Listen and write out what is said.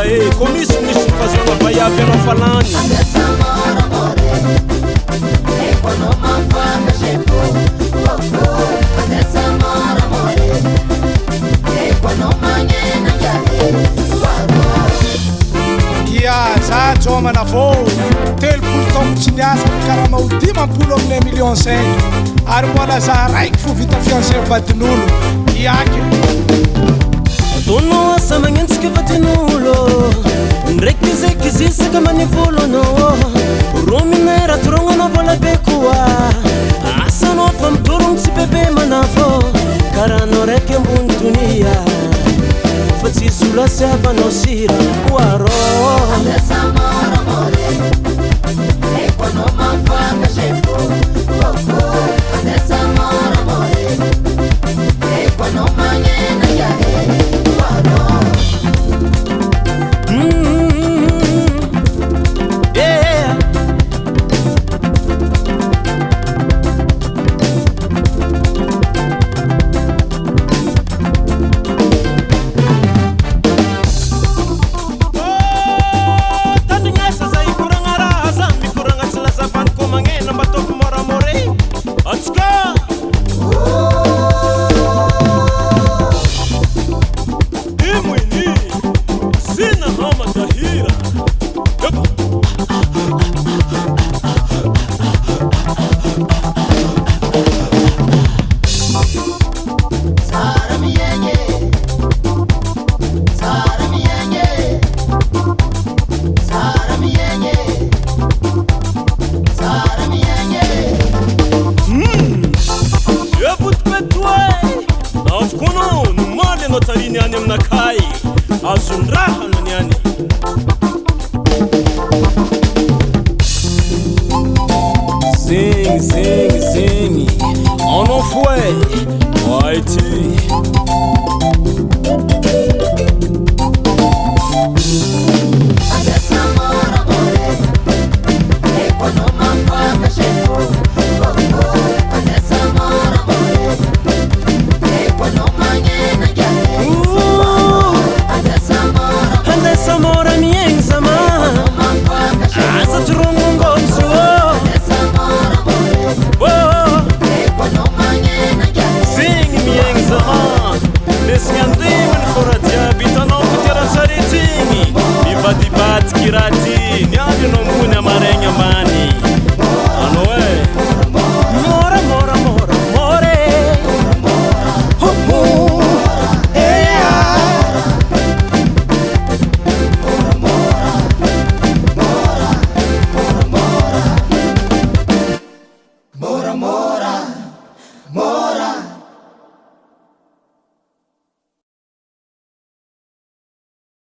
e komisy misy fazona vaiavy anao falany za jomana vo telopolo taogno tsy niasa karaha mahodimapolo amin'ny 1,5 million ary mbola za raiky fo vita fiancé vadin'olo iaky ataonao asa magnentsika vadin'olo ndraiky zekizisaka manivolono rominera torognanao vola be koa asanao fa mitorogno tsy bebe manavo karaha anao raiky ambony donia fa tsy sola sy avanao sira oarô Zing, on en fouet, Haïti.